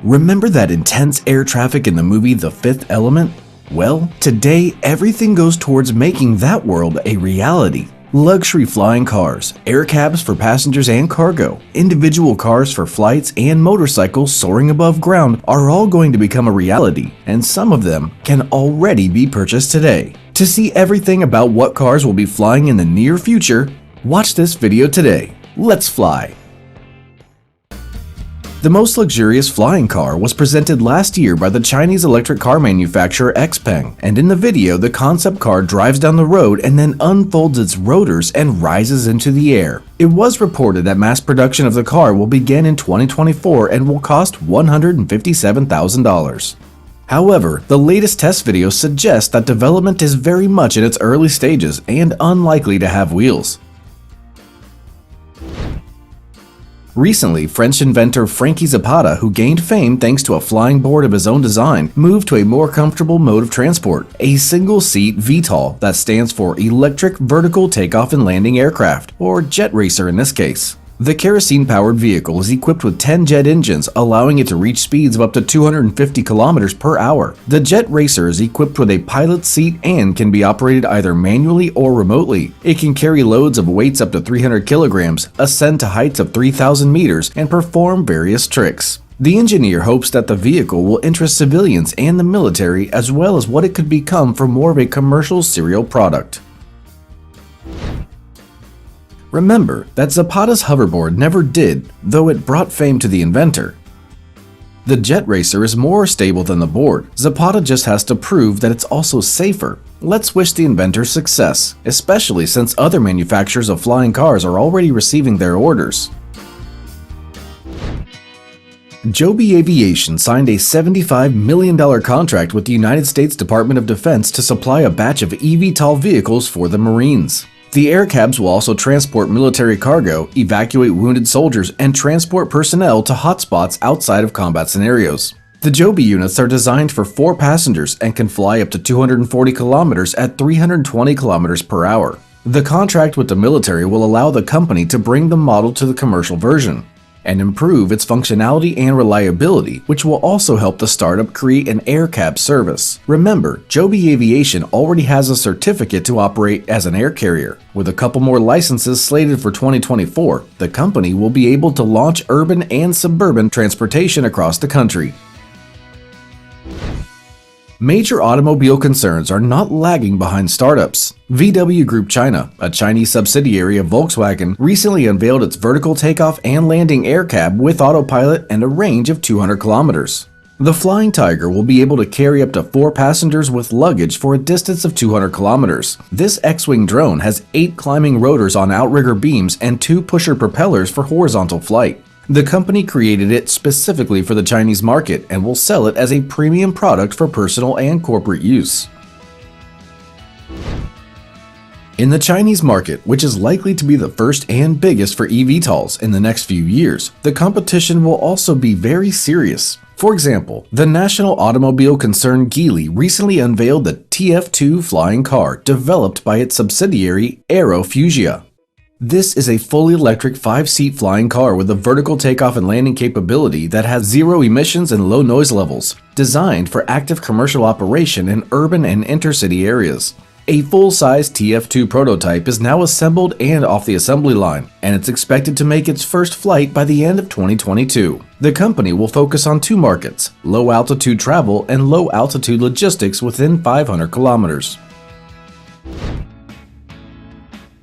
Remember that intense air traffic in the movie The Fifth Element? Well, today everything goes towards making that world a reality. Luxury flying cars, air cabs for passengers and cargo, individual cars for flights, and motorcycles soaring above ground are all going to become a reality, and some of them can already be purchased today. To see everything about what cars will be flying in the near future, watch this video today. Let's fly! The most luxurious flying car was presented last year by the Chinese electric car manufacturer XPeng, and in the video the concept car drives down the road and then unfolds its rotors and rises into the air. It was reported that mass production of the car will begin in 2024 and will cost $157,000. However, the latest test videos suggest that development is very much in its early stages and unlikely to have wheels. Recently, French inventor Frankie Zapata, who gained fame thanks to a flying board of his own design, moved to a more comfortable mode of transport, a single-seat VTOL that stands for Electric Vertical Takeoff and Landing Aircraft, or Jet Racer in this case. The kerosene-powered vehicle is equipped with 10 jet engines, allowing it to reach speeds of up to 250 km per hour. The Jet Racer is equipped with a pilot seat and can be operated either manually or remotely. It can carry loads of weights up to 300 kilograms, ascend to heights of 3,000 meters, and perform various tricks. The engineer hopes that the vehicle will interest civilians and the military, as well as what it could become for more of a commercial serial product. Remember that Zapata's hoverboard never did, though it brought fame to the inventor. The Jet Racer is more stable than the board. Zapata just has to prove that it's also safer. Let's wish the inventor success, especially since other manufacturers of flying cars are already receiving their orders. Joby Aviation signed a $75 million contract with the United States Department of Defense to supply a batch of eVTOL vehicles for the Marines. The air cabs will also transport military cargo, evacuate wounded soldiers, and transport personnel to hotspots outside of combat scenarios. The Joby units are designed for 4 passengers and can fly up to 240 kilometers at 320 kilometers per hour. The contract with the military will allow the company to bring the model to the commercial version and improve its functionality and reliability, which will also help the startup create an air cab service. Remember, Joby Aviation already has a certificate to operate as an air carrier. With a couple more licenses slated for 2024, the company will be able to launch urban and suburban transportation across the country. Major automobile concerns are not lagging behind startups. VW Group China, a Chinese subsidiary of Volkswagen, recently unveiled its vertical takeoff and landing air cab with autopilot and a range of 200 kilometers. The Flying Tiger will be able to carry up to 4 passengers with luggage for a distance of 200 kilometers. This X-Wing drone has 8 climbing rotors on outrigger beams and 2 pusher propellers for horizontal flight. The company created it specifically for the Chinese market and will sell it as a premium product for personal and corporate use. In the Chinese market, which is likely to be the first and biggest for eVTOLs in the next few years, the competition will also be very serious. For example, the national automobile concern Geely recently unveiled the TF2 flying car developed by its subsidiary Aero Fugia. This is a fully electric 5-seat flying car with a vertical takeoff and landing capability that has 0 emissions and low noise levels, designed for active commercial operation in urban and intercity areas. A full-size TF2 prototype is now assembled and off the assembly line, and it's expected to make its first flight by the end of 2022. The company will focus on 2 markets: low-altitude travel and low-altitude logistics within 500 kilometers.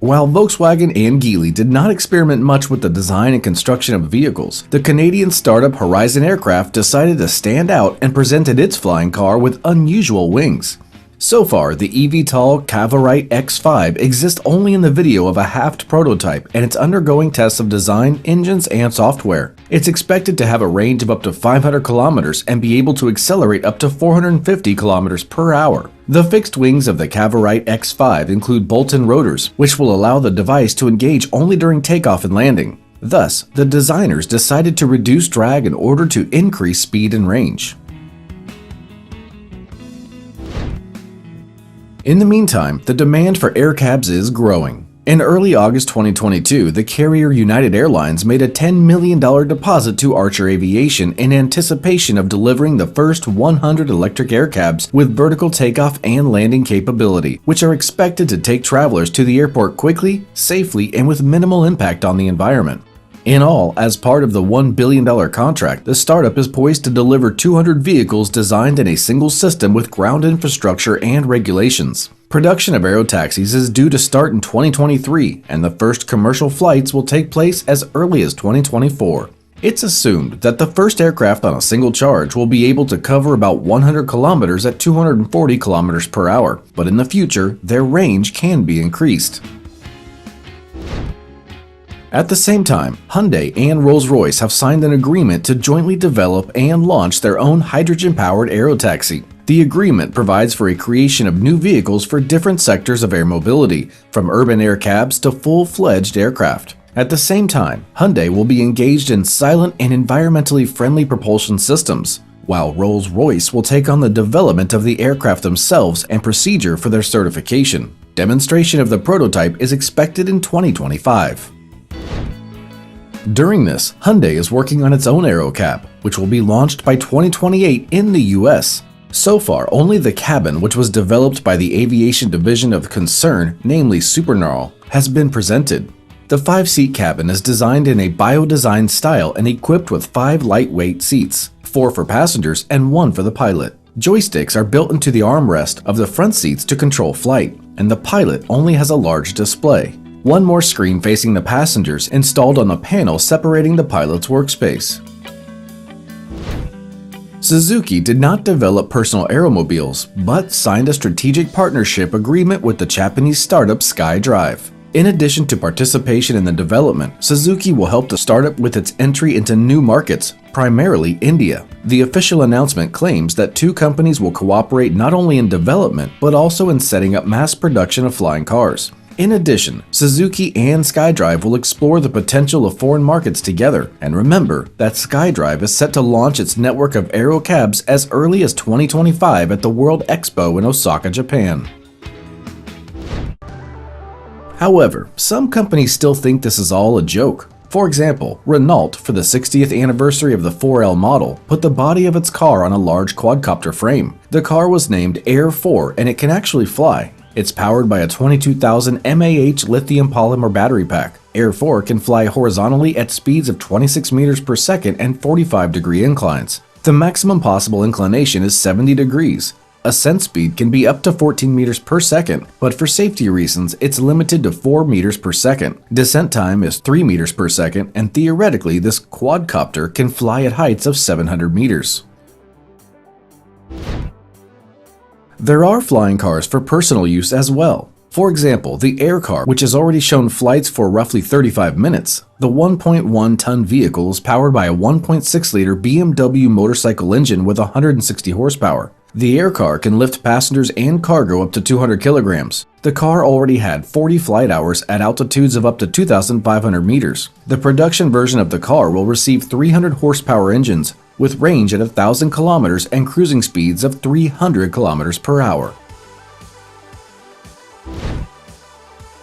While Volkswagen and Geely did not experiment much with the design and construction of vehicles, the Canadian startup Horizon Aircraft decided to stand out and presented its flying car with unusual wings. So far, the eVTOL Cavorite X5 exists only in the video of a halved prototype, and it's undergoing tests of design, engines, and software. It's expected to have a range of up to 500 kilometers and be able to accelerate up to 450 kilometers per hour. The fixed wings of the Cavorite X5 include bolt-in rotors, which will allow the device to engage only during takeoff and landing. Thus, the designers decided to reduce drag in order to increase speed and range. In the meantime, the demand for air cabs is growing. In early August 2022, the carrier United Airlines made a $10 million deposit to Archer Aviation in anticipation of delivering the first 100 electric air cabs with vertical takeoff and landing capability, which are expected to take travelers to the airport quickly, safely, and with minimal impact on the environment. In all, as part of the $1 billion contract, the startup is poised to deliver 200 vehicles designed in a single system with ground infrastructure and regulations. Production of aerotaxis is due to start in 2023, and the first commercial flights will take place as early as 2024. It's assumed that the first aircraft on a single charge will be able to cover about 100 kilometers at 240 kilometers per hour, but in the future, their range can be increased. At the same time, Hyundai and Rolls-Royce have signed an agreement to jointly develop and launch their own hydrogen-powered aerotaxi. The agreement provides for a creation of new vehicles for different sectors of air mobility, from urban air cabs to full-fledged aircraft. At the same time, Hyundai will be engaged in silent and environmentally friendly propulsion systems, while Rolls-Royce will take on the development of the aircraft themselves and procedure for their certification. Demonstration of the prototype is expected in 2025. During this, Hyundai is working on its own aerocab, which will be launched by 2028 in the US. So far, only the cabin, which was developed by the aviation division of concern, namely Supernarl, has been presented. The 5-seat cabin is designed in a bio-design style and equipped with 5 lightweight seats, 4 for passengers and 1 for the pilot. Joysticks are built into the armrest of the front seats to control flight, and the pilot only has a large display. One more screen facing the passengers installed on the panel separating the pilot's workspace. Suzuki did not develop personal aeromobiles, but signed a strategic partnership agreement with the Japanese startup SkyDrive. In addition to participation in the development, Suzuki will help the startup with its entry into new markets, primarily India. The official announcement claims that 2 companies will cooperate not only in development, but also in setting up mass production of flying cars. In addition, Suzuki and SkyDrive will explore the potential of foreign markets together, and remember that SkyDrive is set to launch its network of aero cabs as early as 2025 at the World Expo in Osaka, Japan. However, some companies still think this is all a joke. For example, Renault, for the 60th anniversary of the 4L model, put the body of its car on a large quadcopter frame. The car was named Air 4 and it can actually fly. It's powered by a 22,000 mAh lithium polymer battery pack. Air 4 can fly horizontally at speeds of 26 meters per second and 45-degree inclines. The maximum possible inclination is 70 degrees. Ascent speed can be up to 14 meters per second, but for safety reasons, it's limited to 4 meters per second. Descent time is 3 meters per second, and theoretically, this quadcopter can fly at heights of 700 meters. There are flying cars for personal use as well. For example, the Air Car, which has already shown flights for roughly 35 minutes. The 1.1-ton vehicle is powered by a 1.6-liter BMW motorcycle engine with 160 horsepower. The Air Car can lift passengers and cargo up to 200 kilograms. The car already had 40 flight hours at altitudes of up to 2,500 meters. The production version of the car will receive 300 horsepower engines, with range at 1,000 kilometers and cruising speeds of 300 kilometers per hour.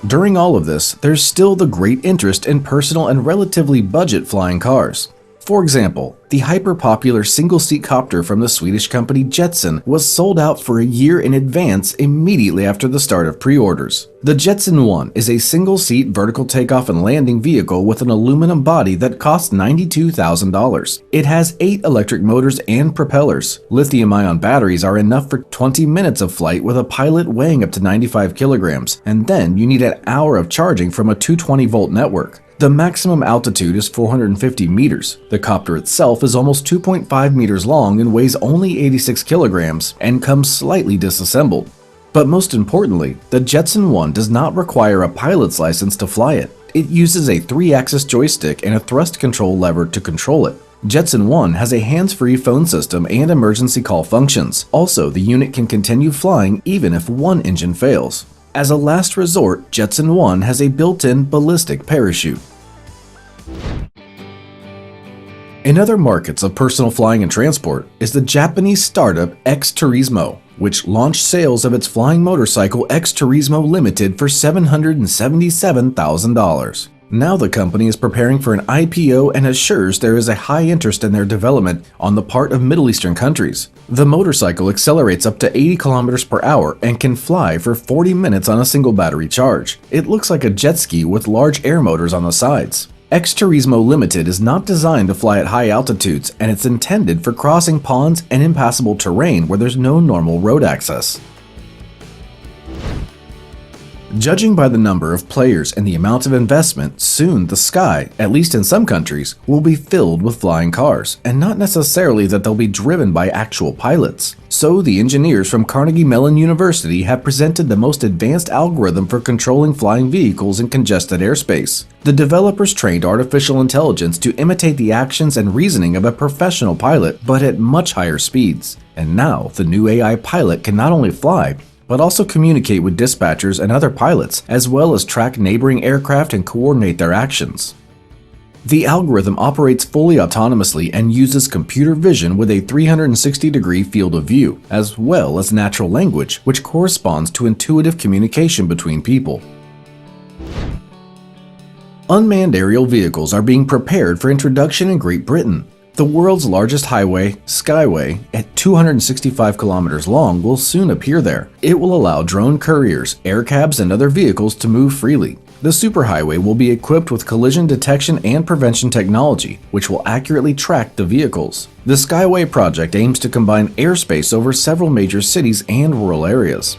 During all of this, there's still the great interest in personal and relatively budget flying cars. For example, the hyper-popular single-seat copter from the Swedish company Jetson was sold out for a year in advance immediately after the start of pre-orders. The Jetson 1 is a single-seat vertical takeoff and landing vehicle with an aluminum body that costs $92,000. It has 8 electric motors and propellers. Lithium-ion batteries are enough for 20 minutes of flight with a pilot weighing up to 95 kilograms, and then you need an hour of charging from a 220-volt network. The maximum altitude is 450 meters. The copter itself is almost 2.5 meters long and weighs only 86 kilograms and comes slightly disassembled. But most importantly, the Jetson 1 does not require a pilot's license to fly it. It uses a 3-axis joystick and a thrust control lever to control it. Jetson 1 has a hands-free phone system and emergency call functions. Also, the unit can continue flying even if one engine fails. As a last resort, Jetson 1 has a built-in ballistic parachute. In other markets of personal flying and transport is the Japanese startup X Turismo, which launched sales of its flying motorcycle X Turismo Limited for $777,000. Now the company is preparing for an IPO and assures there is a high interest in their development on the part of Middle Eastern countries. The motorcycle accelerates up to 80 kilometers per hour and can fly for 40 minutes on a single battery charge. It looks like a jet ski with large air motors on the sides. X Turismo Limited is not designed to fly at high altitudes, and it's intended for crossing ponds and impassable terrain where there's no normal road access. Judging by the number of players and the amount of investment, soon the sky, at least in some countries, will be filled with flying cars, and not necessarily that they'll be driven by actual pilots. So the engineers from Carnegie Mellon University have presented the most advanced algorithm for controlling flying vehicles in congested airspace. The developers trained artificial intelligence to imitate the actions and reasoning of a professional pilot, but at much higher speeds. And now the new AI pilot can not only fly, but also communicate with dispatchers and other pilots, as well as track neighboring aircraft and coordinate their actions. The algorithm operates fully autonomously and uses computer vision with a 360-degree field of view, as well as natural language, which corresponds to intuitive communication between people. Unmanned aerial vehicles are being prepared for introduction in Great Britain. The world's largest highway, Skyway, at 265 kilometers long, will soon appear there. It will allow drone couriers, air cabs, and other vehicles to move freely. The superhighway will be equipped with collision detection and prevention technology, which will accurately track the vehicles. The Skyway project aims to combine airspace over several major cities and rural areas.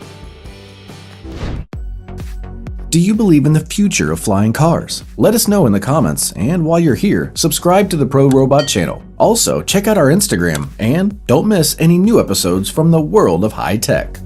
Do you believe in the future of flying cars? Let us know in the comments, and while you're here, subscribe to the Pro Robot channel. Also, check out our Instagram, and don't miss any new episodes from the world of high tech.